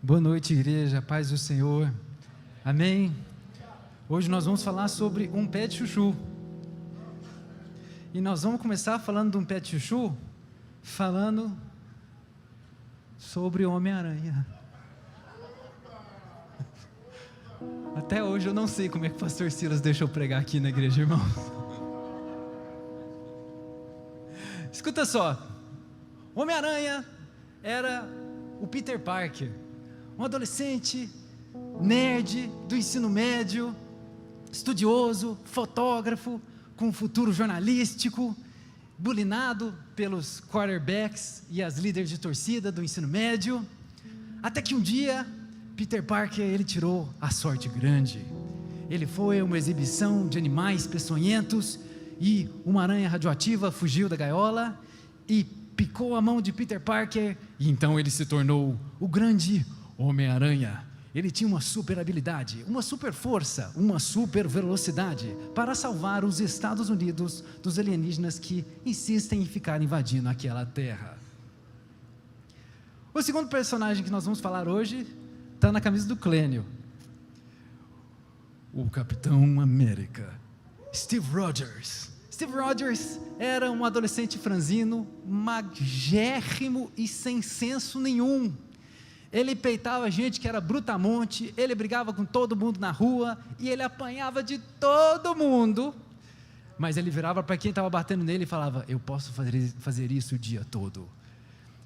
Boa noite, igreja, paz do Senhor, amém? Hoje nós vamos falar sobre um pé de chuchu, e nós vamos começar falando de um pé de chuchu, falando sobre o Homem-Aranha. Até hoje eu não sei como é que o pastor Silas deixou pregar aqui na igreja, irmãos. Escuta só, o Homem-Aranha era o Peter Parker, um adolescente nerd do ensino médio, estudioso, fotógrafo, com um futuro jornalístico, bulinado pelos quarterbacks e as líderes de torcida do ensino médio, até que um dia, Peter Parker, ele tirou a sorte grande. Ele foi a uma exibição de animais peçonhentos e uma aranha radioativa fugiu da gaiola e picou a mão de Peter Parker, e então ele se tornou o grande Homem-Aranha. Ele tinha uma super habilidade, uma super força, uma super velocidade para salvar os Estados Unidos dos alienígenas que insistem em ficar invadindo aquela terra. O segundo personagem que nós vamos falar hoje está na camisa do Clênio, o Capitão América, Steve Rogers. Steve Rogers era um adolescente franzino, magérrimo e sem senso nenhum. Ele peitava gente que era brutamonte, ele brigava com todo mundo na rua, e ele apanhava de todo mundo, mas ele virava para quem estava batendo nele e falava: eu posso fazer isso o dia todo.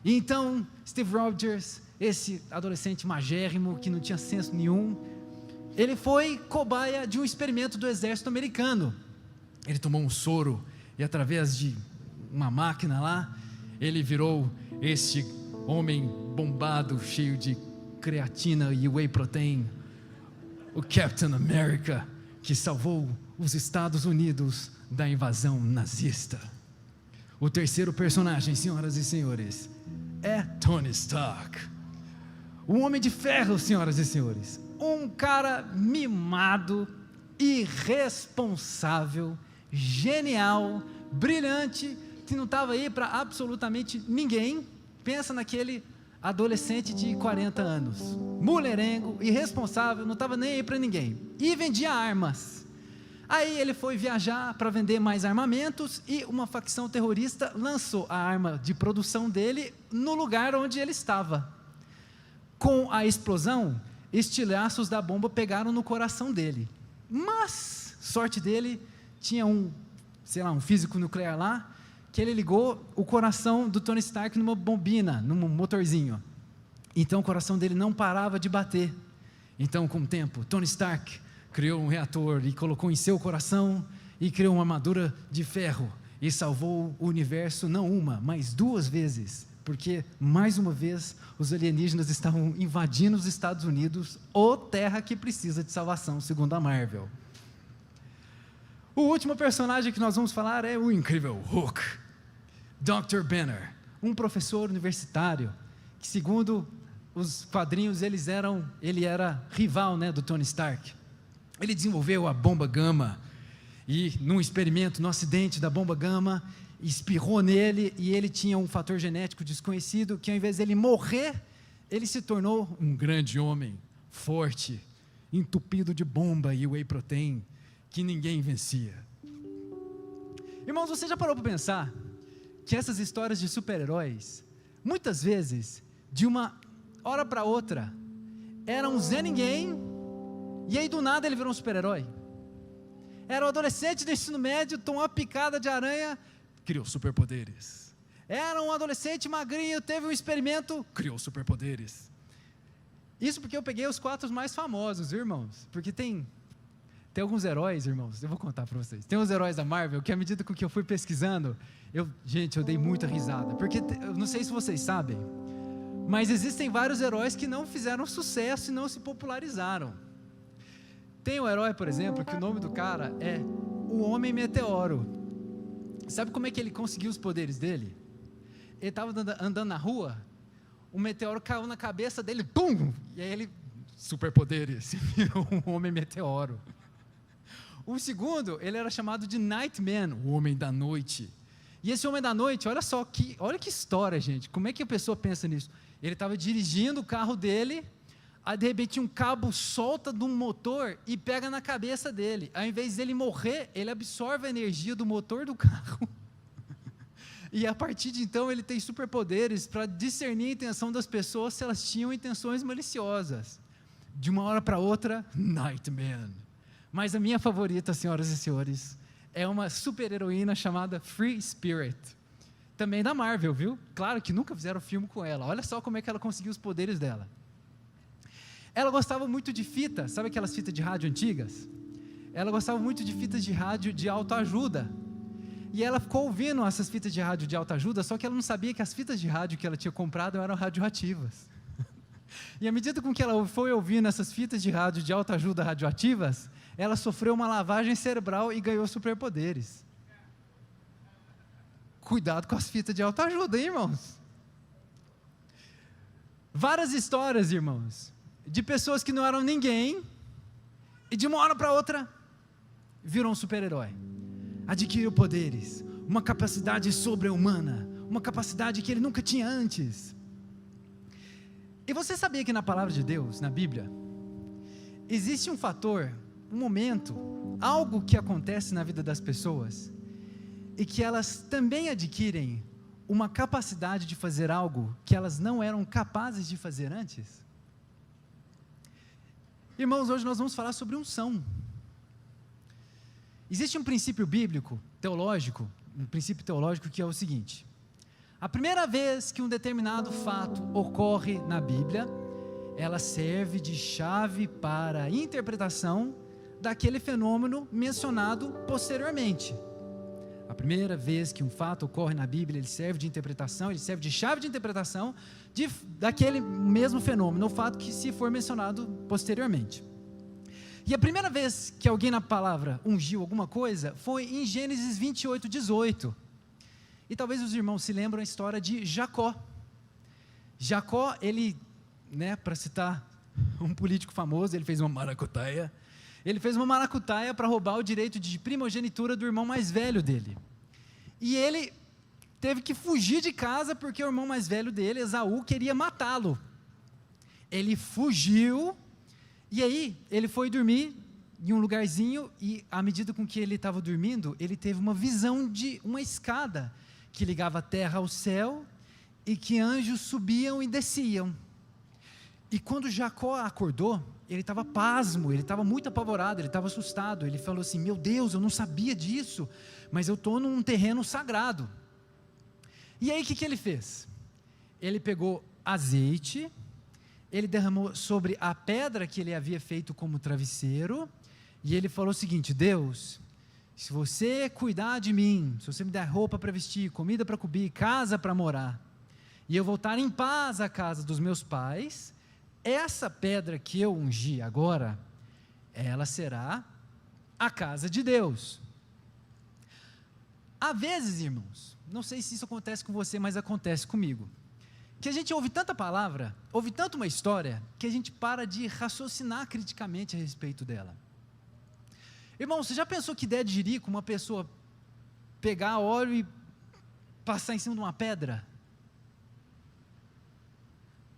E então, Steve Rogers, esse adolescente magérrimo, que não tinha senso nenhum, ele foi cobaia de um experimento do exército americano. Ele tomou um soro, e através de uma máquina lá, ele virou este homem bombado, cheio de creatina e whey protein, o Captain America, que salvou os Estados Unidos da invasão nazista. O terceiro personagem, senhoras e senhores, é Tony Stark, o Homem de Ferro, senhoras e senhores, um cara mimado, irresponsável, genial, brilhante, que não estava aí para absolutamente ninguém. Pensa naquele adolescente de 40 anos, mulherengo, irresponsável, não estava nem aí para ninguém, e vendia armas. Aí ele foi viajar para vender mais armamentos, e uma facção terrorista lançou a arma de produção dele no lugar onde ele estava. Com a explosão, estilhaços da bomba pegaram no coração dele, mas, sorte dele, tinha um físico nuclear lá, que ele ligou o coração do Tony Stark numa bombina, num motorzinho. Então o coração dele não parava de bater. Então, com o tempo, Tony Stark criou um reator e colocou em seu coração, e criou uma armadura de ferro, e salvou o universo não uma, mas duas vezes, porque mais uma vez os alienígenas estavam invadindo os Estados Unidos, ou terra que precisa de salvação, segundo a Marvel. O último personagem que nós vamos falar é o incrível Hulk, Dr. Banner, um professor universitário, que segundo os quadrinhos ele era rival, do Tony Stark. Ele desenvolveu a bomba gama, e num experimento, no acidente da bomba gama, espirrou nele, e ele tinha um fator genético desconhecido, que ao invés de ele morrer, ele se tornou um grande homem, forte, entupido de bomba e whey protein, que ninguém vencia. Irmãos, você já parou para pensar que essas histórias de super-heróis, muitas vezes, de uma hora para outra, era um Zé Ninguém, e aí do nada ele virou um super-herói? Era um adolescente do ensino médio, tomou uma picada de aranha, criou superpoderes. Era um adolescente magrinho, teve um experimento, criou superpoderes. Isso porque eu peguei os 4 mais famosos, irmãos, porque tem alguns heróis, irmãos, eu vou contar para vocês. Tem uns heróis da Marvel que, à medida com que eu fui pesquisando, eu dei muita risada, porque eu não sei se vocês sabem, mas existem vários heróis que não fizeram sucesso e não se popularizaram. Tem um herói, por exemplo, que o nome do cara é o Homem Meteoro. Sabe como é que ele conseguiu os poderes dele? Ele estava andando na rua, um meteoro caiu na cabeça dele, pum! E aí ele, superpoderes, virou um Homem Meteoro. O segundo, ele era chamado de Nightman, o Homem da Noite. E esse Homem da Noite, olha que história, gente. Como é que a pessoa pensa nisso? Ele estava dirigindo o carro dele, Aí de repente um cabo solta de um motor e pega na cabeça dele. Ao invés dele morrer, ele absorve a energia do motor do carro. E a partir de então ele tem superpoderes para discernir a intenção das pessoas se elas tinham intenções maliciosas. De uma hora para outra, Nightman. Mas a minha favorita, senhoras e senhores, é uma super-heroína chamada Free Spirit. Também da Marvel, viu? Claro que nunca fizeram filme com ela. Olha só como é que ela conseguiu os poderes dela. Ela gostava muito de fita, sabe aquelas fitas de rádio antigas? Ela gostava muito de fitas de rádio de autoajuda. E ela ficou ouvindo essas fitas de rádio de autoajuda, só que ela não sabia que as fitas de rádio que ela tinha comprado eram radioativas. E à medida com que ela foi ouvindo essas fitas de rádio de autoajuda radioativas, ela sofreu uma lavagem cerebral e ganhou superpoderes. Cuidado com as fitas de autoajuda, hein, irmãos? Várias histórias, irmãos, de pessoas que não eram ninguém, e de uma hora para outra, viram um super-herói, adquiriu poderes, uma capacidade sobre-humana, uma capacidade que ele nunca tinha antes. E você sabia que na palavra de Deus, na Bíblia, existe um fator, um momento, algo que acontece na vida das pessoas, e que elas também adquirem uma capacidade de fazer algo que elas não eram capazes de fazer antes? Irmãos, hoje nós vamos falar sobre unção. Existe um princípio bíblico, teológico, um princípio teológico que é o seguinte: a primeira vez que um determinado fato ocorre na Bíblia, ela serve de chave para a interpretação daquele fenômeno mencionado posteriormente. A primeira vez que um fato ocorre na Bíblia, ele serve de interpretação, ele serve de chave de interpretação daquele mesmo fenômeno, o fato que se for mencionado posteriormente. E a primeira vez que alguém na palavra ungiu alguma coisa foi em Gênesis 28:18. E talvez os irmãos se lembrem a história de Jacó. Jacó, ele, para citar um político famoso, ele fez uma maracutaia. Ele fez uma maracutaia para roubar o direito de primogenitura do irmão mais velho dele. E ele teve que fugir de casa porque o irmão mais velho dele, Esaú, queria matá-lo. Ele fugiu, e aí ele foi dormir em um lugarzinho, e à medida com que ele estava dormindo, ele teve uma visão de uma escada que ligava a terra ao céu, e que anjos subiam e desciam. E quando Jacó acordou, ele estava pasmo, ele estava muito apavorado, ele estava assustado. Ele falou assim: meu Deus, eu não sabia disso, mas eu estou num terreno sagrado. E aí o que ele fez? Ele pegou azeite, ele derramou sobre a pedra que ele havia feito como travesseiro, e ele falou o seguinte: Deus, se você cuidar de mim, se você me der roupa para vestir, comida para comer, casa para morar, e eu voltar em paz à casa dos meus pais, essa pedra que eu ungi agora, ela será a casa de Deus. Há vezes, irmãos, não sei se isso acontece com você, mas acontece comigo, que a gente ouve tanta palavra, ouve tanto uma história, que a gente para de raciocinar criticamente a respeito dela. Irmão, você já pensou que ideia de jirico uma pessoa pegar óleo e passar em cima de uma pedra?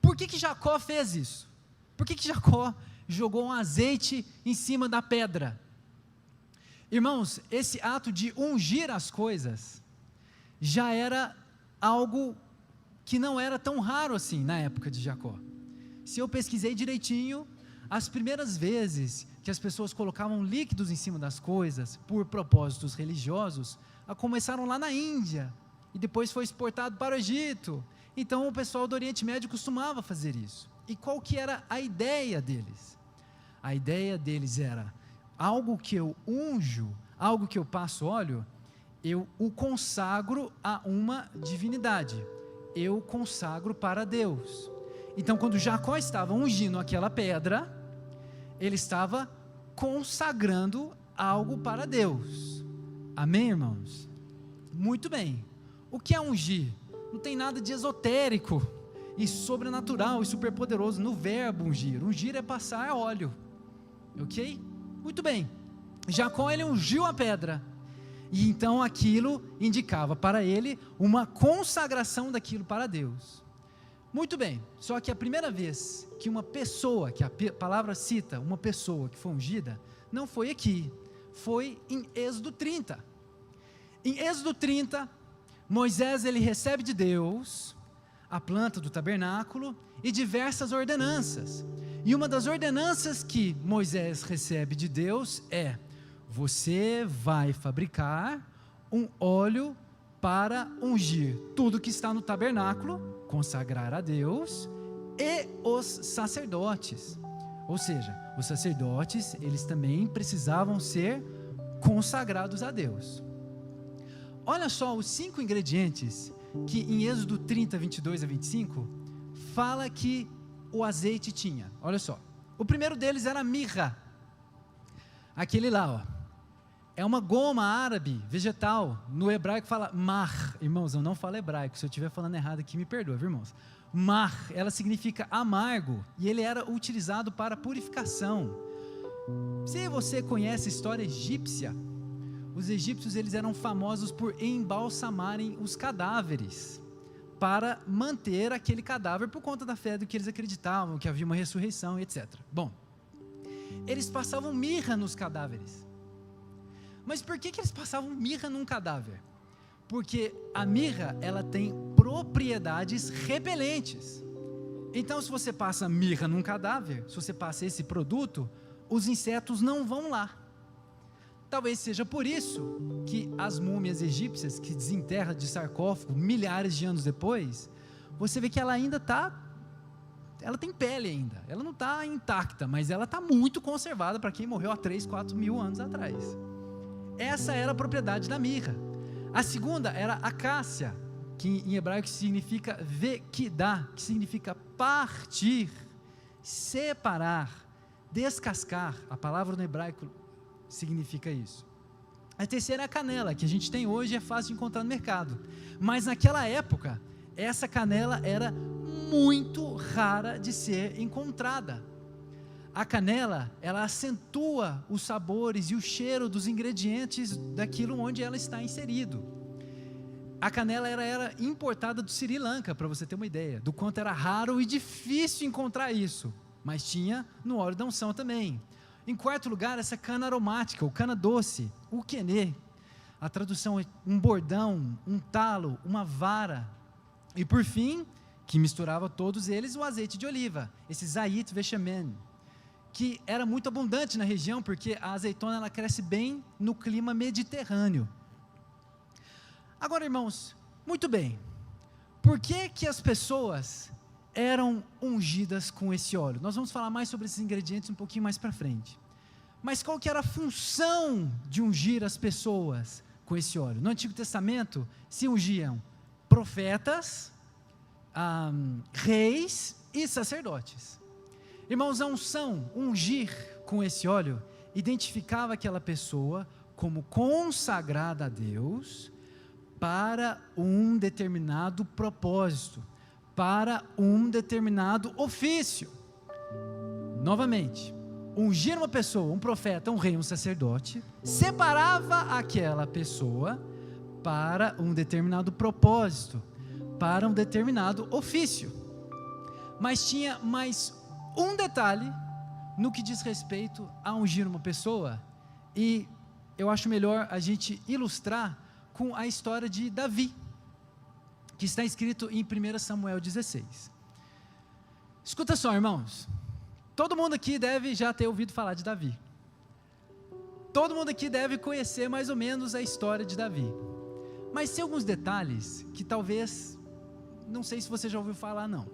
Por que Jacó fez isso? Por que Jacó jogou um azeite em cima da pedra? Irmãos, esse ato de ungir as coisas já era algo que não era tão raro assim na época de Jacó. Se eu pesquisei direitinho, as primeiras vezes que as pessoas colocavam líquidos em cima das coisas por propósitos religiosos, começaram lá na Índia, e depois foi exportado para o Egito. Então o pessoal do Oriente Médio costumava fazer isso. E qual que era a ideia deles? A ideia deles era: algo que eu unjo, algo que eu passo óleo, eu o consagro a uma divindade, eu consagro para Deus. Então quando Jacó estava ungindo aquela pedra, ele estava consagrando algo para Deus. Amém, irmãos? Muito bem. O que é ungir? Não tem nada de esotérico e sobrenatural e superpoderoso no verbo ungir. Ungir é passar óleo, ok? Muito bem. Jacó, ele ungiu a pedra, e então aquilo indicava para ele uma consagração daquilo para Deus. Muito bem, só que a primeira vez que uma pessoa, que a palavra cita uma pessoa que foi ungida, não foi aqui, foi em Êxodo 30. Em Êxodo 30, Moisés ele recebe de Deus a planta do tabernáculo e diversas ordenanças. E uma das ordenanças que Moisés recebe de Deus é: você vai fabricar um óleo para ungir tudo que está no tabernáculo, consagrar a Deus, e os sacerdotes. Ou seja, os sacerdotes, eles também precisavam ser consagrados a Deus. Olha só os 5 ingredientes que em Êxodo 30, 22 a 25, fala que o azeite tinha. Olha só, o primeiro deles era a mirra, aquele lá, ó. É uma goma árabe, vegetal, no hebraico fala mar. Irmãos, eu não falo hebraico, se eu estiver falando errado aqui, me perdoa, viu, irmãos? Mar, ela significa amargo, e ele era utilizado para purificação. Se você conhece a história egípcia, os egípcios eles eram famosos por embalsamarem os cadáveres, para manter aquele cadáver por conta da fé do que eles acreditavam, que havia uma ressurreição, etc. Bom, eles passavam mirra nos cadáveres. Mas por que eles passavam mirra num cadáver? Porque a mirra, ela tem propriedades repelentes. Então, se você passa mirra num cadáver, se você passa esse produto, os insetos não vão lá. Talvez seja por isso que as múmias egípcias, que desenterram de sarcófago milhares de anos depois, você vê que ela ainda está, ela tem pele ainda, ela não está intacta, mas ela está muito conservada para quem morreu há 3, 4 mil anos atrás. Essa era a propriedade da mirra. A segunda era a acácia, que em hebraico significa vequidá, que significa partir, separar, descascar. A palavra no hebraico significa isso. A terceira é a canela, que a gente tem hoje e é fácil de encontrar no mercado. Mas naquela época, essa canela era muito rara de ser encontrada. A canela, ela acentua os sabores e o cheiro dos ingredientes daquilo onde ela está inserido. A canela era importada do Sri Lanka, para você ter uma ideia, do quanto era raro e difícil encontrar isso. Mas tinha no óleo da unção também. Em quarto lugar, essa cana aromática, ou cana doce, o quenê. A tradução é um bordão, um talo, uma vara. E por fim, que misturava todos eles, o azeite de oliva, esse zayit veshemen, que era muito abundante na região, porque a azeitona ela cresce bem no clima mediterrâneo. Agora, irmãos, muito bem, por que as pessoas eram ungidas com esse óleo? Nós vamos falar mais sobre esses ingredientes um pouquinho mais para frente. Mas qual que era a função de ungir as pessoas com esse óleo? No Antigo Testamento se ungiam profetas, reis e sacerdotes. Irmãos, a unção, ungir com esse óleo, identificava aquela pessoa como consagrada a Deus para um determinado propósito, para um determinado ofício. Novamente, ungir uma pessoa, um profeta, um rei, um sacerdote, separava aquela pessoa para um determinado propósito, para um determinado ofício. Mas tinha mais um detalhe no que diz respeito a ungir uma pessoa, e eu acho melhor a gente ilustrar com a história de Davi, que está escrito em 1 Samuel 16. Escuta só, irmãos, todo mundo aqui deve já ter ouvido falar de Davi, todo mundo aqui deve conhecer mais ou menos a história de Davi, mas tem alguns detalhes que talvez, não sei se você já ouviu falar não.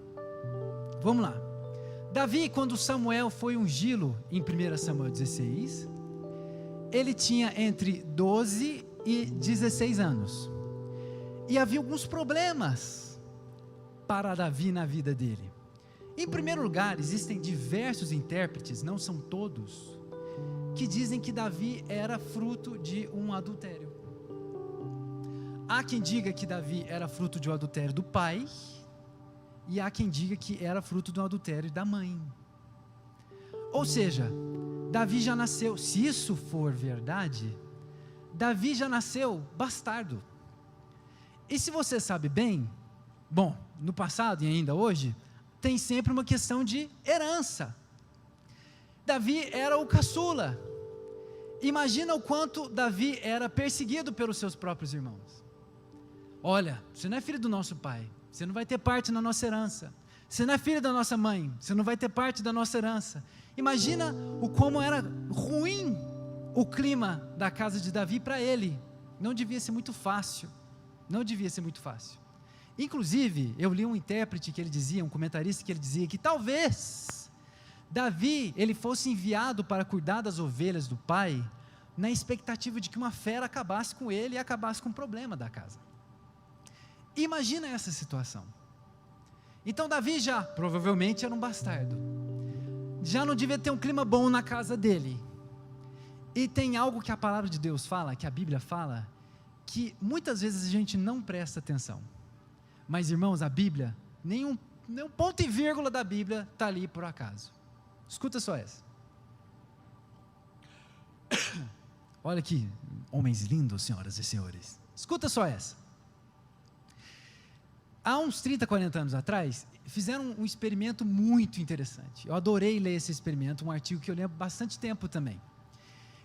Vamos lá. Davi, quando Samuel foi ungí-lo em 1 Samuel 16, ele tinha entre 12 e 16 anos, e havia alguns problemas para Davi na vida dele. Em primeiro lugar, existem diversos intérpretes, não são todos, que dizem que Davi era fruto de um adultério. Há quem diga que Davi era fruto de um adultério do pai, e há quem diga que era fruto de um adultério da mãe. Ou seja, Davi já nasceu, se isso for verdade, Davi já nasceu bastardo. E se você sabe bem, bom, no passado e ainda hoje, tem sempre uma questão de herança. Davi era o caçula. Imagina o quanto Davi era perseguido pelos seus próprios irmãos. Olha, você não é filho do nosso pai, você não vai ter parte na nossa herança. Você não é filho da nossa mãe, você não vai ter parte da nossa herança. Imagina como era ruim o clima da casa de Davi para ele. Não devia ser muito fácil. Não devia ser muito fácil. Inclusive, eu li um intérprete que ele dizia, um comentarista que ele dizia que talvez Davi, ele fosse enviado para cuidar das ovelhas do pai, na expectativa de que uma fera acabasse com ele e acabasse com o problema da casa. Imagina essa situação. Então Davi já, provavelmente era um bastardo, já não devia ter um clima bom na casa dele. E tem algo que a palavra de Deus fala, que a Bíblia fala, que muitas vezes a gente não presta atenção. Mas irmãos, a Bíblia, nenhum ponto e vírgula da Bíblia está ali por acaso. Escuta só essa. Olha aqui, homens lindos, senhoras e senhores. Escuta só essa. Há uns 30, 40 anos atrás, fizeram um experimento muito interessante. Eu adorei ler esse experimento, um artigo que eu li há bastante tempo também.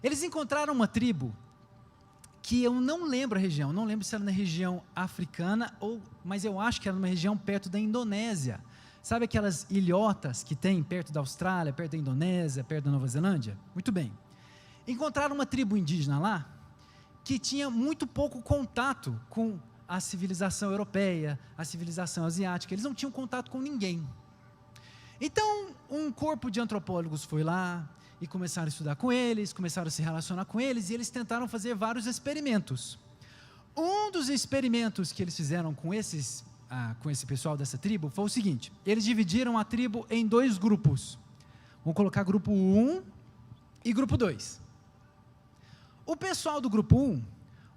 Eles encontraram uma tribo, que eu não lembro a região, não lembro se era na região africana, mas eu acho que era numa região perto da Indonésia. Sabe aquelas ilhotas que tem perto da Austrália, perto da Indonésia, perto da Nova Zelândia? Muito bem. Encontraram uma tribo indígena lá, que tinha muito pouco contato com a civilização europeia, a civilização asiática. Eles não tinham contato com ninguém. Então, um corpo de antropólogos foi lá e começaram a estudar com eles, começaram a se relacionar com eles, e eles tentaram fazer vários experimentos. Um dos experimentos que eles fizeram com esse pessoal dessa tribo foi o seguinte: eles dividiram a tribo em 2 grupos. Vamos colocar grupo 1 e grupo 2. O pessoal do grupo 1,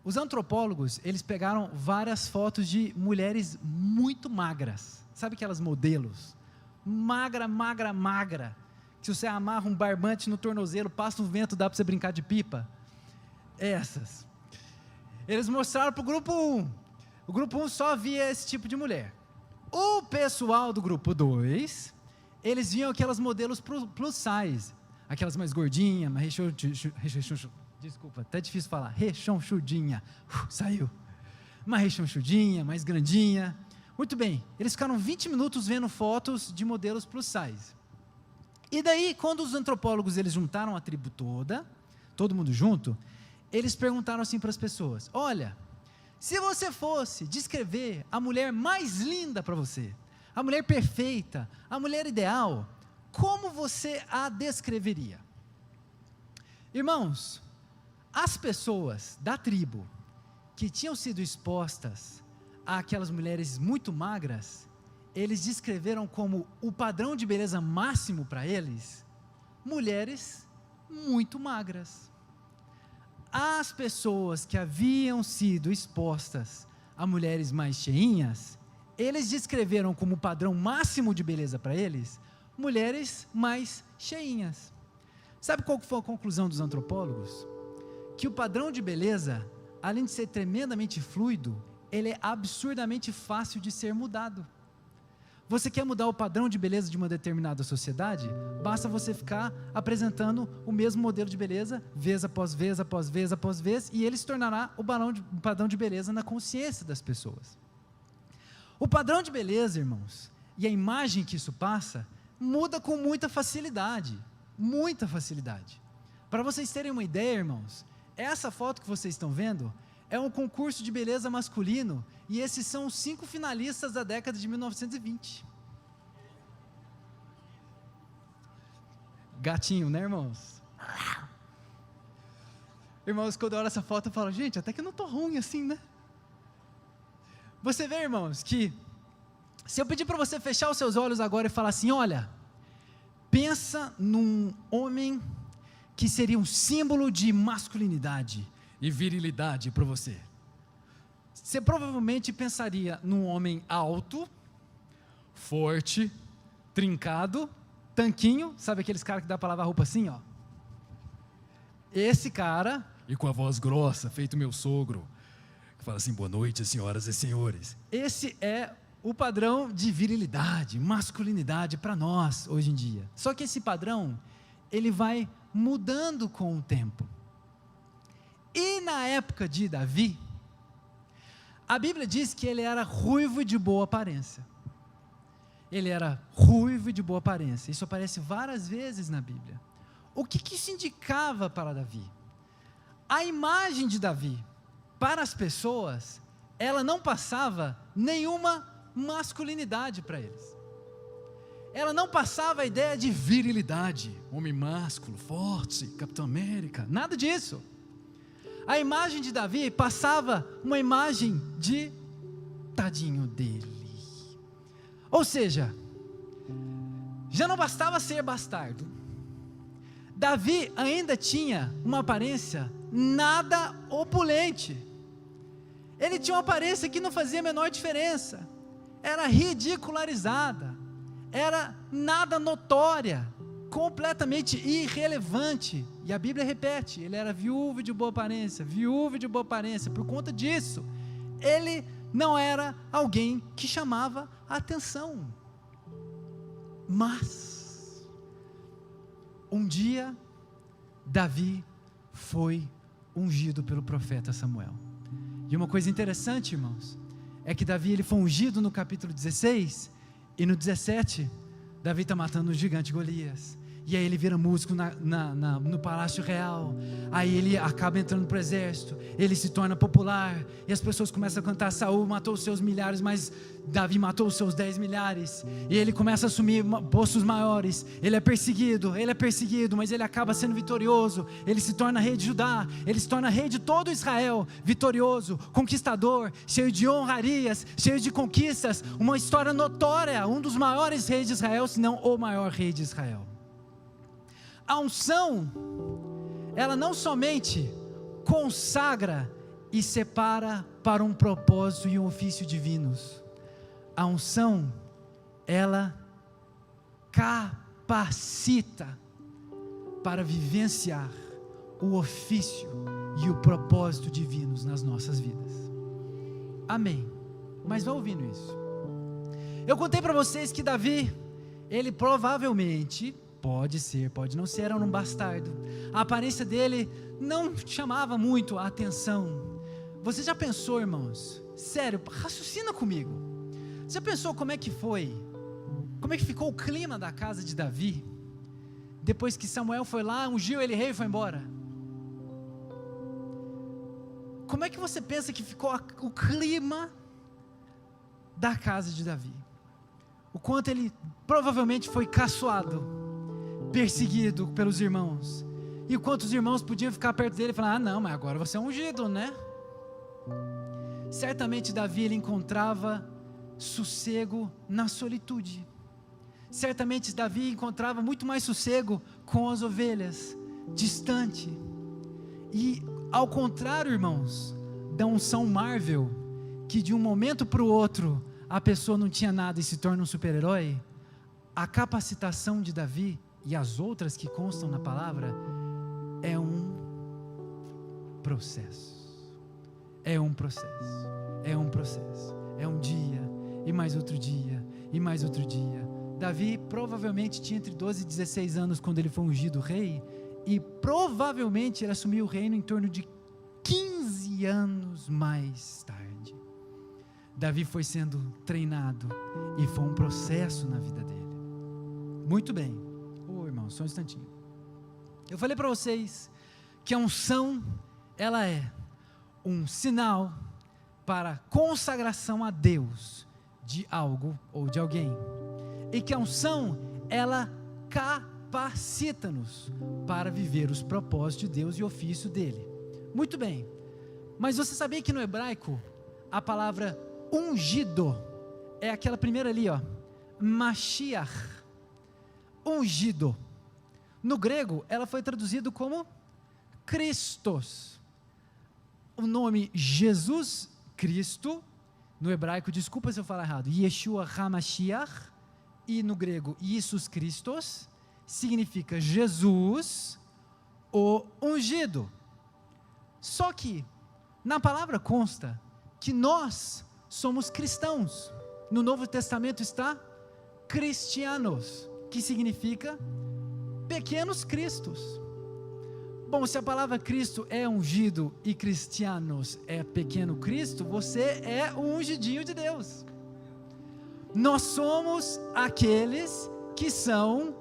os antropólogos, eles pegaram várias fotos de mulheres muito magras. Sabe aquelas modelos? Magra, magra, magra. Que se você amarra um barbante no tornozelo, passa um vento, dá para você brincar de pipa. Essas. Eles mostraram para o grupo 1. O grupo 1 só via esse tipo de mulher. O pessoal do grupo 2, eles viam aquelas modelos plus size. Aquelas mais gordinhas, mais desculpa, até difícil falar. Rechonchudinha. Saiu. Mais rechonchudinha, mais grandinha. Muito bem. Eles ficaram 20 minutos vendo fotos de modelos plus size. E daí, quando os antropólogos eles juntaram a tribo toda, todo mundo junto, eles perguntaram assim para as pessoas: olha, se você fosse descrever a mulher mais linda para você, a mulher perfeita, a mulher ideal, como você a descreveria? Irmãos, as pessoas da tribo que tinham sido expostas àquelas mulheres muito magras, eles descreveram como o padrão de beleza máximo para eles, mulheres muito magras. As pessoas que haviam sido expostas a mulheres mais cheinhas, eles descreveram como padrão máximo de beleza para eles, mulheres mais cheinhas. Sabe qual foi a conclusão dos antropólogos? Que o padrão de beleza, além de ser tremendamente fluido, ele é absurdamente fácil de ser mudado. Você quer mudar o padrão de beleza de uma determinada sociedade? Basta você ficar apresentando o mesmo modelo de beleza, vez após vez, após vez, após vez, e ele se tornará o padrão de beleza na consciência das pessoas. O padrão de beleza, irmãos, e a imagem que isso passa, muda com muita facilidade. Muita facilidade. Para vocês terem uma ideia, irmãos, essa foto que vocês estão vendo é um concurso de beleza masculino, e esses são os 5 finalistas da década de 1920. Gatinho, né, irmãos? Irmãos, quando eu olho essa foto, eu falo, gente, até que eu não estou ruim assim, né? Você vê, irmãos, que se eu pedir para você fechar os seus olhos agora e falar assim, olha, pensa num homem que seria um símbolo de masculinidade e virilidade para você. Você provavelmente pensaria num homem alto, forte, trincado, tanquinho, sabe aqueles caras que dá para lavar roupa assim, ó? Esse cara, e com a voz grossa, feito meu sogro, que fala assim, boa noite, senhoras e senhores. Esse é o padrão de virilidade, masculinidade para nós hoje em dia. Só que esse padrão, ele vai mudando com o tempo. E na época de Davi, a Bíblia diz que ele era ruivo e de boa aparência. Ele era ruivo e de boa aparência. Isso aparece várias vezes na Bíblia. O que isso indicava para Davi? A imagem de Davi, para as pessoas, ela não passava nenhuma masculinidade para eles. Ela não passava a ideia de virilidade, homem másculo, forte, Capitão América, nada disso. A imagem de Davi passava uma imagem de tadinho dele. Ou seja, já não bastava ser bastardo, Davi ainda tinha uma aparência nada opulente. Ele tinha uma aparência que não fazia a menor diferença, era ridicularizada, era nada notória, completamente irrelevante. E a Bíblia repete, ele era viúvo de boa aparência, viúvo de boa aparência. Por conta disso, ele não era alguém que chamava a atenção. Mas um dia Davi foi ungido pelo profeta Samuel. E uma coisa interessante, irmãos, é que Davi ele foi ungido no capítulo 16, e no 17, Davi está matando o gigante Golias. E aí ele vira músico no palácio real. Aí ele acaba entrando para o exército. Ele se torna popular. E as pessoas começam a cantar: Saul matou os seus milhares, mas Davi matou os seus 10 milhares. E ele começa a assumir postos maiores. Ele é perseguido, mas ele acaba sendo vitorioso. Ele se torna rei de Judá. Ele se torna rei de todo Israel. Vitorioso, conquistador, cheio de honrarias, cheio de conquistas. Uma história notória. Um dos maiores reis de Israel, se não o maior rei de Israel. A unção, ela não somente consagra e separa para um propósito e um ofício divinos. A unção, ela capacita para vivenciar o ofício e o propósito divinos nas nossas vidas. Amém. Mas vão ouvindo isso. Eu contei para vocês que Davi, ele provavelmente, pode ser, pode não ser, era um bastardo. A aparência dele não chamava muito a atenção. Você já pensou, irmãos? Sério, raciocina comigo. Você já pensou como é que foi? Como é que ficou o clima da casa de Davi? Depois que Samuel foi lá, ungiu ele rei e foi embora. Como é que você pensa que ficou o clima da casa de Davi? O quanto ele provavelmente foi caçoado, perseguido pelos irmãos, e quantos irmãos podiam ficar perto dele e falar: ah não, mas agora você é ungido, né? Certamente Davi ele encontrava sossego na solitude. Certamente Davi encontrava muito mais sossego com as ovelhas, distante. E ao contrário, irmãos, da unção Marvel, que de um momento para o outro a pessoa não tinha nada e se torna um super-herói, a capacitação de Davi e as outras que constam na palavra é um processo. É um processo. É um processo. É um dia e mais outro dia e mais outro dia. Davi provavelmente tinha entre 12 e 16 anos quando ele foi ungido rei, e provavelmente ele assumiu o reino em torno de 15 anos mais tarde. Davi foi sendo treinado e foi um processo na vida dele. Muito bem. Irmão, só um instantinho. Eu falei para vocês que a unção, ela é um sinal para consagração a Deus de algo ou de alguém, e que a unção, ela capacita-nos para viver os propósitos de Deus e o ofício dele. Muito bem, mas você sabia que no hebraico a palavra ungido é aquela primeira ali, ó, Mashiach, ungido. No grego, ela foi traduzida como Christos. O nome Jesus Cristo, no hebraico, desculpa se eu falar errado, Yeshua HaMashiach, e no grego, Jesus Christos, significa Jesus, o ungido. Só que, na palavra consta que nós somos cristãos. No Novo Testamento está cristianos, que significa pequenos cristos. Bom, se a palavra Cristo é ungido e cristianos é pequeno Cristo, você é o ungidinho de Deus. Nós somos aqueles que são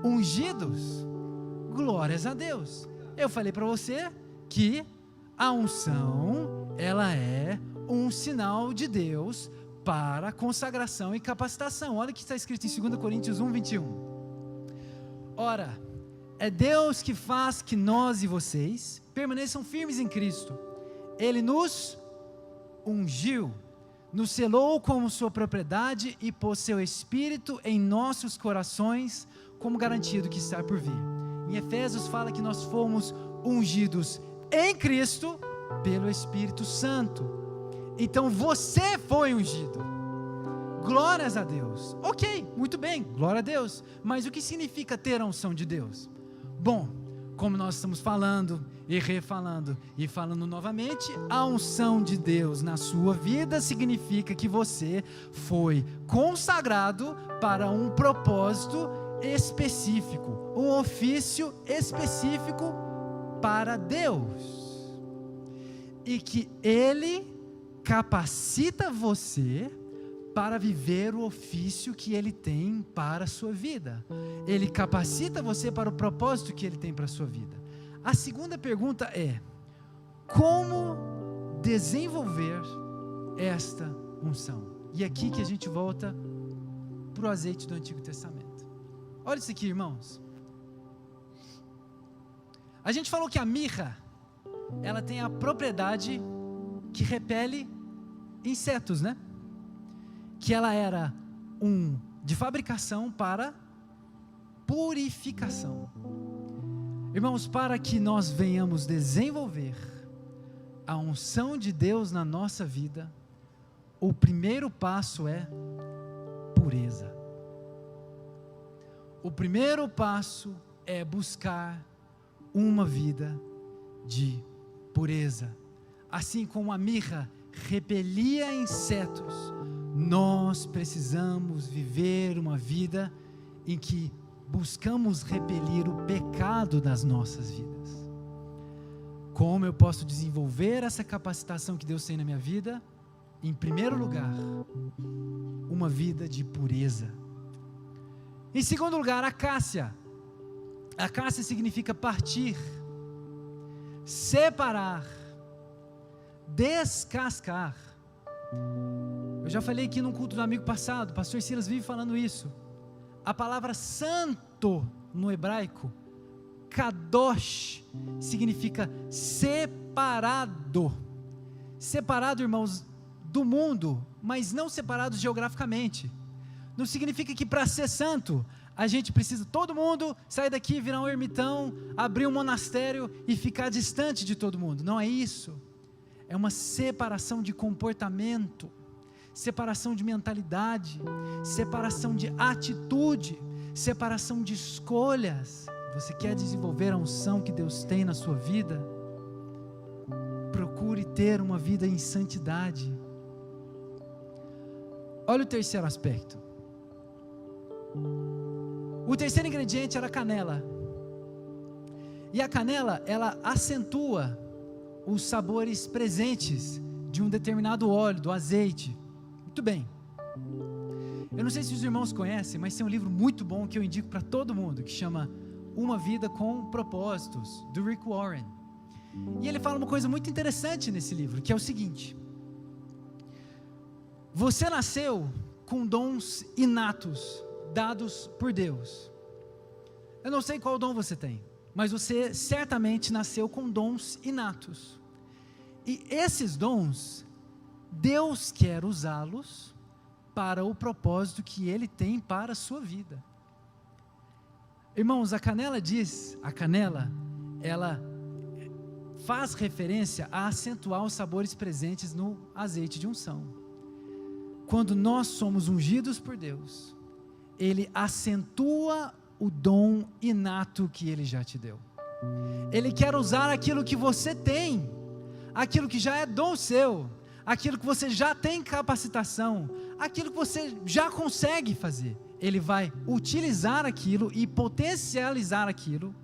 ungidos. Glórias a Deus. Eu falei para você que a unção, ela é um sinal de Deus para consagração e capacitação. Olha o que está escrito em 2 Coríntios 1, 21. Ora, é Deus que faz que nós e vocês permaneçam firmes em Cristo. Ele nos ungiu, nos selou como sua propriedade e pôs seu Espírito em nossos corações como garantia do que está por vir. Em Efésios fala que nós fomos ungidos em Cristo pelo Espírito Santo. Então você foi ungido. Glórias a Deus. Ok, muito bem, glória a Deus. Mas o que significa ter a unção de Deus? Bom, como nós estamos falando e refalando e falando novamente, a unção de Deus na sua vida significa que você foi consagrado para um propósito específico, um ofício específico para Deus, e que Ele capacita você para viver o ofício que Ele tem para a sua vida. Ele capacita você para o propósito que Ele tem para a sua vida. A segunda pergunta é: como desenvolver esta unção? E é aqui que a gente volta para o azeite do Antigo Testamento. Olha isso aqui, irmãos. A gente falou que a mirra, ela tem a propriedade que repele insetos, né? Que ela era de fabricação para purificação. Irmãos, para que nós venhamos desenvolver a unção de Deus na nossa vida, o primeiro passo é pureza. O primeiro passo é buscar uma vida de pureza. Assim como a mirra repelia insetos, nós precisamos viver uma vida em que buscamos repelir o pecado das nossas vidas. Como eu posso desenvolver essa capacitação que Deus tem na minha vida? Em primeiro lugar, uma vida de pureza. Em segundo lugar, acácia. Acácia significa partir, separar, descascar. Eu já falei aqui num culto do amigo passado, o pastor Silas vive falando isso. A palavra santo no hebraico, kadosh, significa separado. Separado, irmãos, do mundo, mas não separado geograficamente. Não significa que para ser santo, a gente precisa, todo mundo, sair daqui, virar um ermitão, abrir um monastério e ficar distante de todo mundo. Não é isso. É uma separação de comportamento, separação de mentalidade, separação de atitude, separação de escolhas. Você quer desenvolver a unção que Deus tem na sua vida? Procure ter uma vida em santidade. Olha o terceiro aspecto. O terceiro ingrediente era a canela. E a canela, ela acentua os sabores presentes de um determinado óleo, do azeite. Muito bem. Eu não sei se os irmãos conhecem, mas tem um livro muito bom que eu indico para todo mundo, que chama Uma Vida com Propósitos, do Rick Warren. E ele fala uma coisa muito interessante nesse livro, que é o seguinte: você nasceu com dons inatos, dados por Deus. Eu não sei qual dom você tem, mas você certamente nasceu com dons inatos. E esses dons, Deus quer usá-los para o propósito que Ele tem para a sua vida. Irmãos, a canela, ela faz referência a acentuar os sabores presentes no azeite de unção. Quando nós somos ungidos por Deus, Ele acentua o dom inato que Ele já te deu. Ele quer usar aquilo que você tem, aquilo que já é dom seu, aquilo que você já tem capacitação, aquilo que você já consegue fazer. Ele vai utilizar aquilo e potencializar aquilo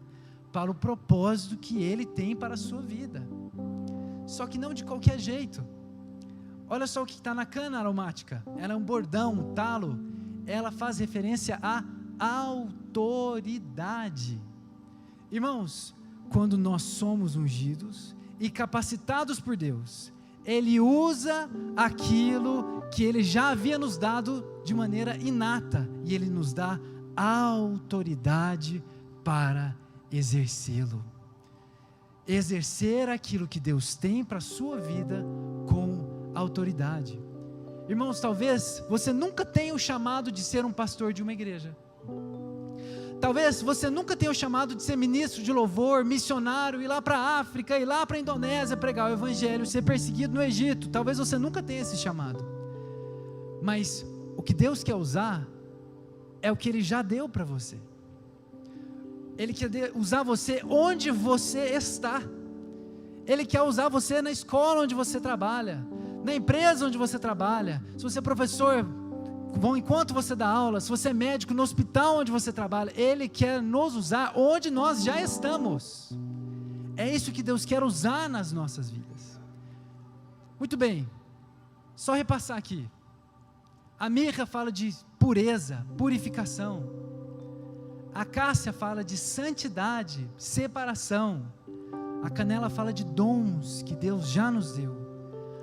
para o propósito que Ele tem para a sua vida. Só que não de qualquer jeito. Olha só o que está na cana aromática. Ela é um bordão, um talo. Ela faz referência à autoridade. Irmãos, quando nós somos ungidos e capacitados por Deus, Ele usa aquilo que Ele já havia nos dado de maneira inata, e Ele nos dá autoridade para exercê-lo. Exercer aquilo que Deus tem para a sua vida com autoridade. Irmãos, talvez você nunca tenha o chamado de ser um pastor de uma igreja. Talvez você nunca tenha o chamado de ser ministro de louvor, missionário, ir lá para a África, ir lá para a Indonésia pregar o evangelho, ser perseguido no Egito. Talvez você nunca tenha esse chamado. Mas o que Deus quer usar é o que Ele já deu para você. Ele quer usar você onde você está. Ele quer usar você na escola onde você trabalha, na empresa onde você trabalha. Se você é professor, enquanto você dá aula, se você é médico, no hospital onde você trabalha, Ele quer nos usar onde nós já estamos. É isso que Deus quer usar nas nossas vidas. Muito bem, só repassar aqui. A mirra fala de pureza, purificação. A cássia fala de santidade, separação. A canela fala de dons que Deus já nos deu.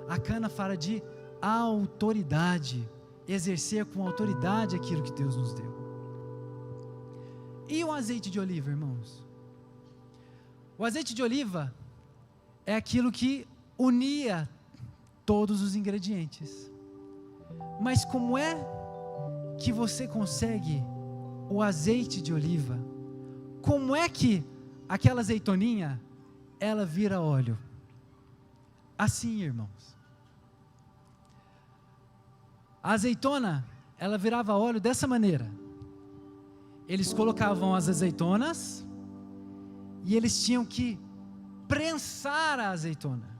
A cana fala de autoridade, exercer com autoridade aquilo que Deus nos deu. E o azeite de oliva, irmãos? O azeite de oliva é aquilo que unia todos os ingredientes. Mas como é que você consegue o azeite de oliva? Como é que aquela azeitoninha, ela vira óleo? Assim, irmãos. A azeitona, ela virava óleo dessa maneira. Eles colocavam as azeitonas e eles tinham que prensar a azeitona.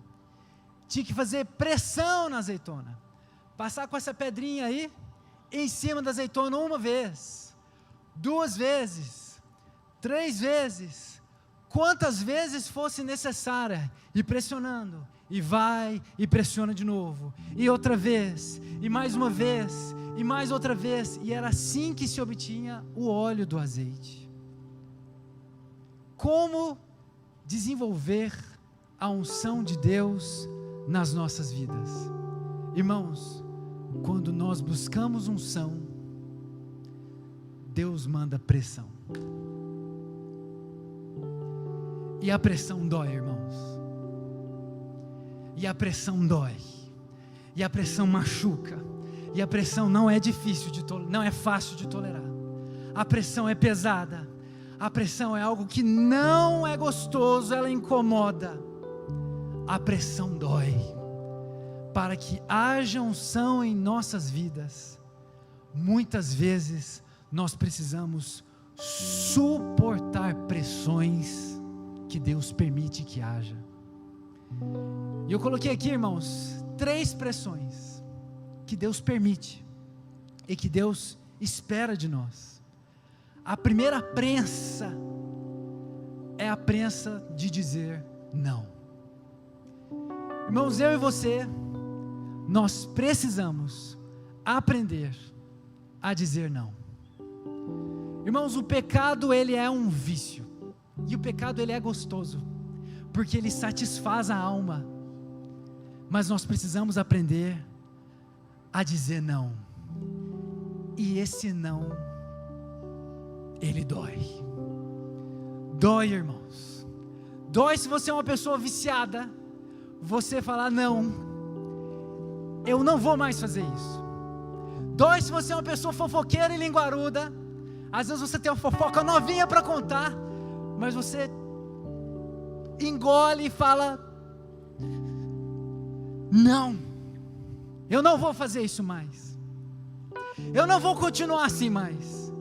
Tinha que fazer pressão na azeitona. Passar com essa pedrinha aí em cima da azeitona uma vez, 2 vezes, 3 vezes, quantas vezes fosse necessária, e pressionando, e vai e pressiona de novo, e outra vez, e mais uma vez, e mais outra vez, e era assim que se obtinha o óleo do azeite. Como desenvolver a unção de Deus nas nossas vidas? Irmãos, quando nós buscamos unção, Deus manda pressão. E a pressão dói, irmãos. E a pressão dói. E a pressão machuca. E a pressão não é difícil de não é fácil de tolerar. A pressão é pesada. A pressão é algo que não é gostoso, ela incomoda. A pressão dói. Para que haja unção em nossas vidas, muitas vezes nós precisamos suportar pressões que Deus permite que haja. E eu coloquei aqui, irmãos, 3 pressões que Deus permite e que Deus espera de nós. A primeira prensa é a prensa de dizer não. Irmãos, eu e você, nós precisamos aprender a dizer não. Irmãos, o pecado, ele é um vício, e o pecado, ele é gostoso, porque ele satisfaz a alma, mas nós precisamos aprender a dizer não, e esse não, ele dói. Dói, irmãos. Dói se você é uma pessoa viciada, você falar não, eu não vou mais fazer isso. Dói se você é uma pessoa fofoqueira e linguaruda. Às vezes você tem uma fofoca novinha para contar, mas você engole e fala: não, eu não vou fazer isso mais. Eu não vou continuar assim mais.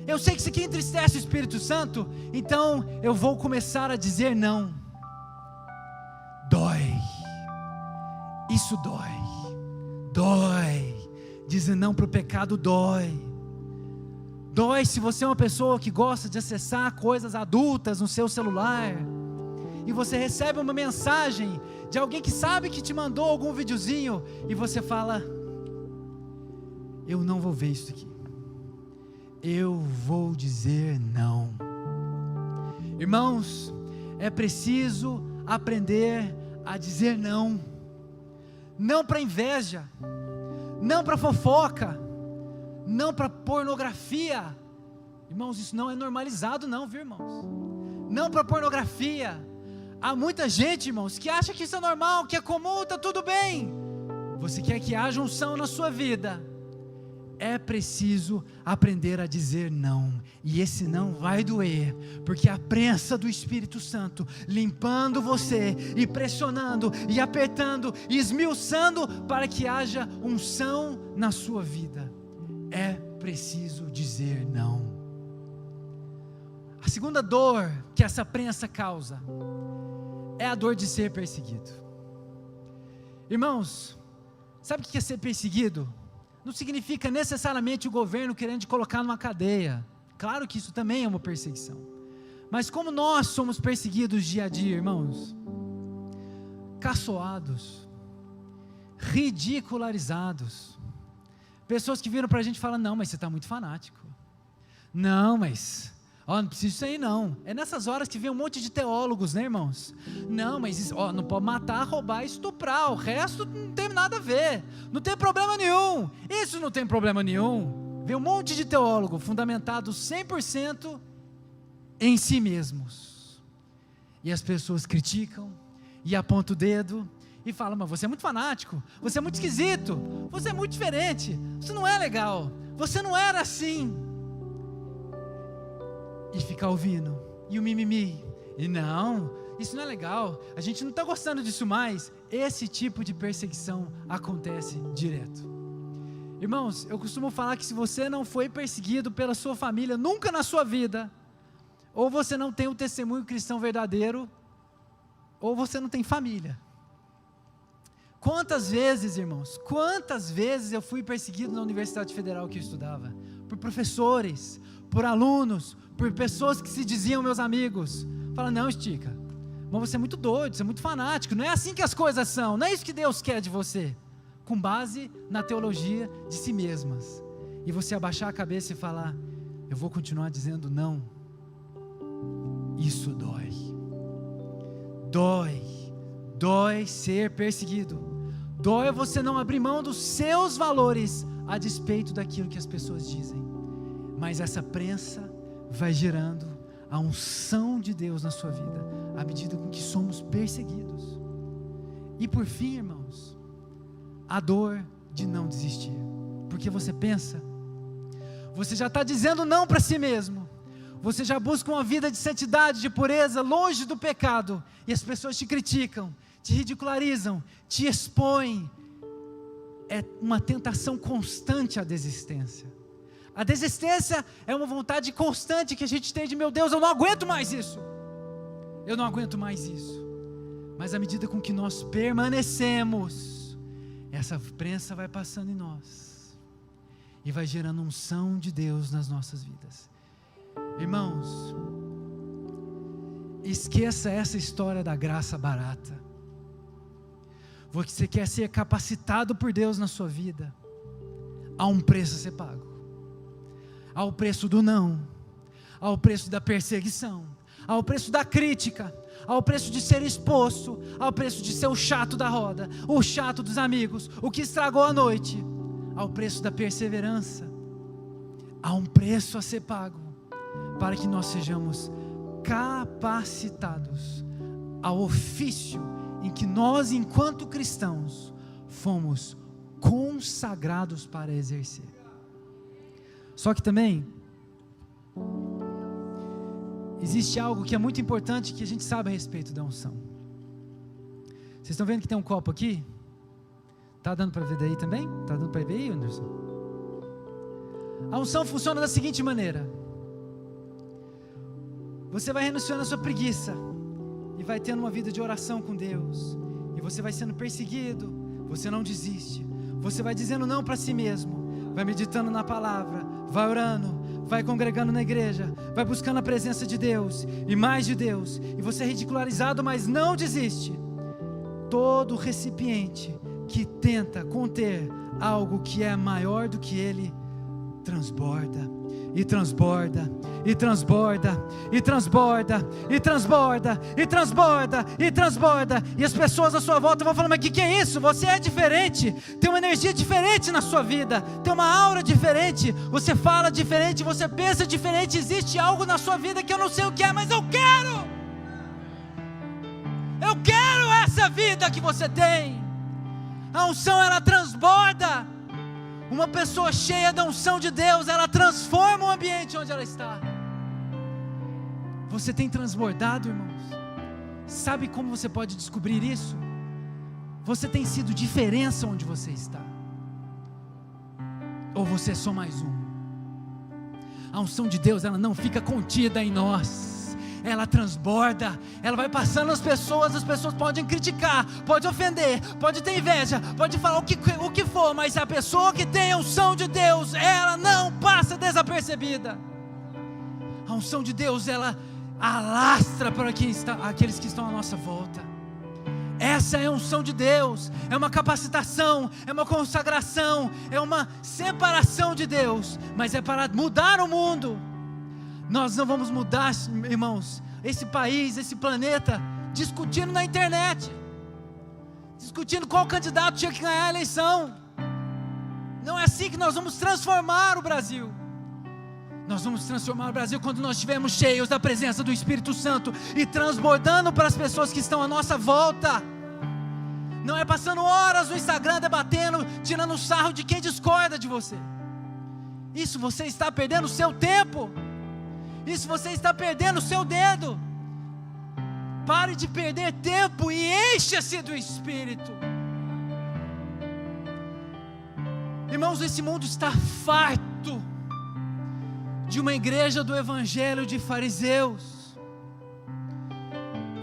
Eu sei que isso aqui entristece o Espírito Santo, então eu vou começar a dizer não. Dói. Isso dói. Dói. Dizer não para o pecado dói. Dói se você é uma pessoa que gosta de acessar coisas adultas no seu celular, e você recebe uma mensagem de alguém que sabe que te mandou algum videozinho, e você fala: eu não vou ver isso aqui, eu vou dizer não. Irmãos, é preciso aprender a dizer não. Não para inveja, não para fofoca, não para pornografia. Irmãos, isso não é normalizado não, viu, irmãos? Não para pornografia. Há muita gente, irmãos, que acha que isso é normal, que é comum, está tudo bem. Você quer que haja unção na sua vida? É preciso aprender a dizer não, e esse não vai doer, porque a prensa do Espírito Santo, limpando você, e pressionando, e apertando, e esmiuçando, para que haja unção na sua vida. É preciso dizer não. A segunda dor que essa prensa causa é a dor de ser perseguido. Irmãos, sabe o que é ser perseguido? Não significa necessariamente o governo querendo te colocar numa cadeia. Claro que isso também é uma perseguição. Mas como nós somos perseguidos dia a dia, irmãos? Caçoados, ridicularizados. Pessoas que viram para a gente e falam: não, mas você está muito fanático. Não, mas não precisa disso aí não. É nessas horas que vem um monte de teólogos, né, irmãos? Não, mas não pode matar, roubar e estuprar. O resto não tem nada a ver. Não tem problema nenhum. Isso não tem problema nenhum. Vem um monte de teólogo fundamentado 100% em si mesmos. E as pessoas criticam e apontam o dedo e falam: mas você é muito fanático, você é muito esquisito, você é muito diferente, você não é legal, você não era assim. E ficar ouvindo, e o mimimi, e não, isso não é legal, a gente não está gostando disso mais. Esse tipo de perseguição acontece direto. Irmãos, eu costumo falar que se você não foi perseguido pela sua família nunca na sua vida, ou você não tem um testemunho cristão verdadeiro, ou você não tem família. Quantas vezes, irmãos, quantas vezes eu fui perseguido na Universidade Federal que eu estudava, por professores, por alunos, por pessoas que se diziam meus amigos. Fala: não, Estica, mas você é muito doido, você é muito fanático, não é assim que as coisas são, não é isso que Deus quer de você, com base na teologia de si mesmas. E você abaixar a cabeça e falar: eu vou continuar dizendo não. Isso dói. Dói ser perseguido. Dói você não abrir mão dos seus valores a despeito daquilo que as pessoas dizem. Mas essa prensa vai gerando a unção de Deus na sua vida, à medida com que somos perseguidos. E por fim, irmãos, a dor de não desistir. Porque você pensa, você já está dizendo não para si mesmo, você já busca uma vida de santidade, de pureza, longe do pecado, e as pessoas te criticam, te ridicularizam, te expõem. É uma tentação constante a desistência. A desistência é uma vontade constante que a gente tem de: meu Deus, eu não aguento mais isso, eu não aguento mais isso. Mas à medida com que nós permanecemos, essa prensa vai passando em nós, e vai gerando unção de Deus nas nossas vidas. Irmãos, esqueça essa história da graça barata. Você quer ser capacitado por Deus na sua vida, há um preço a ser pago. Ao preço do não, ao preço da perseguição, ao preço da crítica, ao preço de ser exposto, ao preço de ser o chato da roda, o chato dos amigos, o que estragou a noite, ao preço da perseverança. Há um preço a ser pago, para que nós sejamos capacitados ao ofício em que nós, enquanto cristãos, fomos consagrados para exercer. Só que também existe algo que é muito importante, que a gente sabe a respeito da unção. Vocês estão vendo que tem um copo aqui? Está dando para ver daí também? Está dando para ver aí, Anderson? A unção funciona da seguinte maneira: você vai renunciando à sua preguiça, e vai tendo uma vida de oração com Deus, e você vai sendo perseguido, você não desiste. Você vai dizendo não para si mesmo, vai meditando na palavra, vai orando, vai congregando na igreja, vai buscando a presença de Deus e mais de Deus, e você é ridicularizado, mas não desiste. Todo recipiente que tenta conter algo que é maior do que ele, transborda, e transborda, e transborda, e transborda, e transborda, e transborda, e transborda, e as pessoas à sua volta vão falando: mas o que é isso? Você é diferente, tem uma energia diferente na sua vida, tem uma aura diferente, você fala diferente, você pensa diferente, existe algo na sua vida que eu não sei o que é, mas eu quero essa vida que você tem. A unção, ela transborda. Uma pessoa cheia da unção de Deus, ela transforma o ambiente onde ela está. Você tem transbordado, irmãos? Sabe como você pode descobrir isso? Você tem sido diferença onde você está? Ou você é só mais um? A unção de Deus, ela não fica contida em nós. Ela transborda, ela vai passando as pessoas podem criticar, pode ofender, pode ter inveja, pode falar o que for, mas a pessoa que tem a unção de Deus, ela não passa desapercebida. A unção de Deus, ela alastra para aqueles que estão à nossa volta. Essa é a unção de Deus, é uma capacitação, é uma consagração, é uma separação de Deus, mas é para mudar o mundo. Nós não vamos mudar, irmãos, esse país, esse planeta, discutindo na internet, discutindo qual candidato tinha que ganhar a eleição. Não é assim que nós vamos transformar o Brasil. Nós vamos transformar o Brasil quando nós estivermos cheios da presença do Espírito Santo e transbordando para as pessoas que estão à nossa volta. Não é passando horas no Instagram debatendo, tirando sarro de quem discorda de você. Isso você está perdendo o seu tempo. Isso você está perdendo o seu dedo. Pare de perder tempo e encha-se do Espírito. Irmãos, esse mundo está farto de uma igreja do evangelho de fariseus.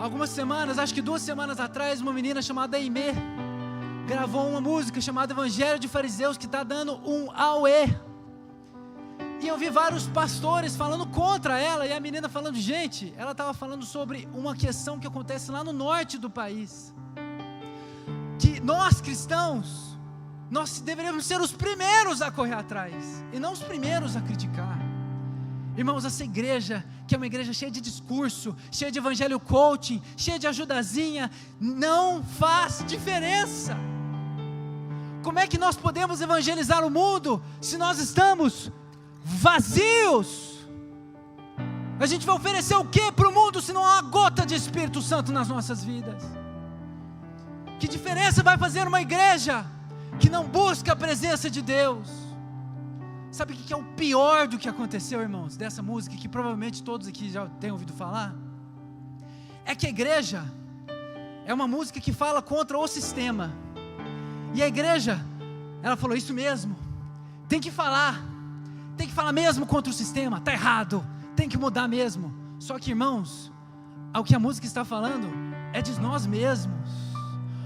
Algumas semanas, acho que 2 semanas atrás, uma menina chamada Aimee gravou uma música chamada Evangelho de Fariseus, que está dando um auê. E eu vi vários pastores falando contra ela, e a menina falando, gente, ela estava falando sobre uma questão que acontece lá no norte do país, que nós cristãos, nós deveríamos ser os primeiros a correr atrás, e não os primeiros a criticar. Irmãos, essa igreja, que é uma igreja cheia de discurso, cheia de evangelho coaching, cheia de ajudazinha, não faz diferença. Como é que nós podemos evangelizar o mundo, se nós estamos vazios? A gente vai oferecer o que para o mundo, se não há uma gota de Espírito Santo nas nossas vidas? Que diferença vai fazer uma igreja que não busca a presença de Deus? Sabe o que é o pior do que aconteceu, irmãos, dessa música, que provavelmente todos aqui já têm ouvido falar? É que a igreja é uma música que fala contra o sistema, e a igreja, ela falou, isso mesmo, tem que falar mesmo contra o sistema, está errado, tem que mudar mesmo. Só que, irmãos, o que a música está falando é de nós mesmos.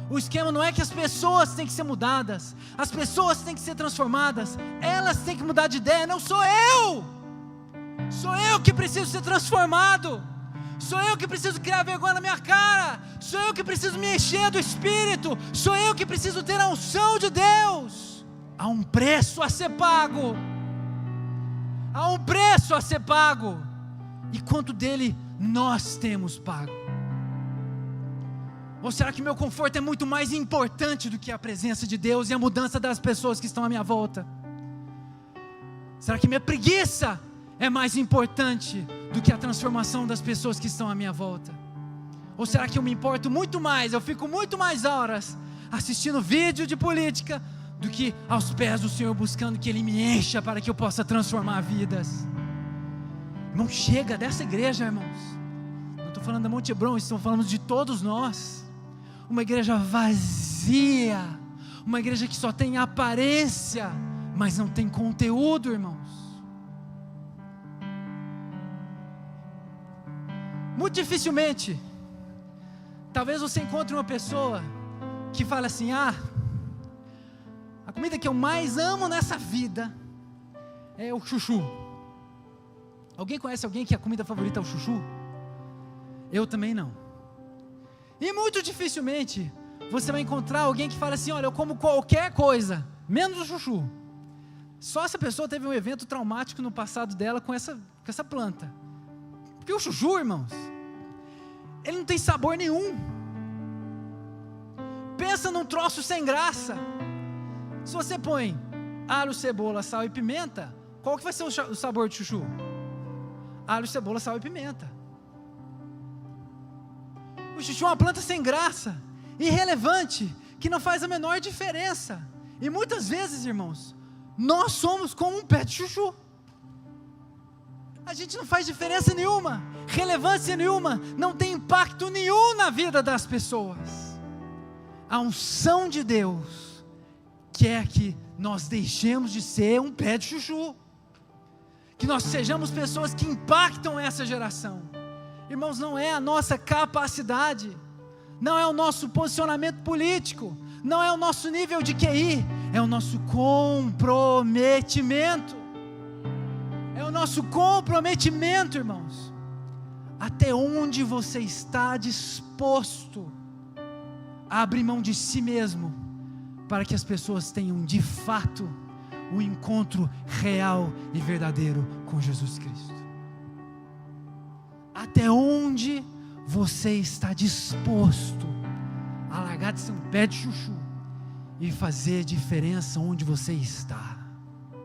O esquema não é que as pessoas têm que ser mudadas, as pessoas têm que ser transformadas, elas têm que mudar de ideia. Não sou eu que preciso ser transformado, sou eu que preciso criar vergonha na minha cara, sou eu que preciso me encher do Espírito, sou eu que preciso ter a unção de Deus. Há um preço a ser pago, há um preço a ser pago, e quanto dele nós temos pago? Ou será que meu conforto é muito mais importante do que a presença de Deus e a mudança das pessoas que estão à minha volta? Será que minha preguiça é mais importante do que a transformação das pessoas que estão à minha volta? Ou será que eu me importo muito mais, eu fico muito mais horas assistindo vídeo de política do que aos pés do Senhor, buscando que Ele me encha para que eu possa transformar vidas? Não chega dessa igreja, irmãos. Não estou falando da Monte Hebron, estou falando de todos nós. Uma igreja vazia, uma igreja que só tem aparência, mas não tem conteúdo, irmãos. Muito dificilmente, talvez você encontre uma pessoa que fala assim, comida que eu mais amo nessa vida é o chuchu. Alguém conhece alguém que a comida favorita é o chuchu? Eu também não. E muito dificilmente você vai encontrar alguém que fala assim: olha, eu como qualquer coisa, menos o chuchu. Só essa pessoa teve um evento traumático no passado dela com essa planta. Porque o chuchu, irmãos, ele não tem sabor nenhum. Pensa num troço sem graça. Se você põe alho, cebola, sal e pimenta, qual que vai ser o sabor de chuchu? Alho, cebola, sal e pimenta. O chuchu é uma planta sem graça, irrelevante, que não faz a menor diferença. E muitas vezes, irmãos, nós somos como um pé de chuchu. A gente não faz diferença nenhuma, relevância nenhuma, não tem impacto nenhum na vida das pessoas. A unção de Deus quer que nós deixemos de ser um pé de chuchu, que nós sejamos pessoas que impactam essa geração. Irmãos, não é a nossa capacidade, não é o nosso posicionamento político, não é o nosso nível de QI, é o nosso comprometimento. É o nosso comprometimento, irmãos. Até onde você está disposto a abrir mão de si mesmo, para que as pessoas tenham de fato o encontro real e verdadeiro com Jesus Cristo? Até onde você está disposto a largar de ser um pé de chuchu e fazer diferença onde você está?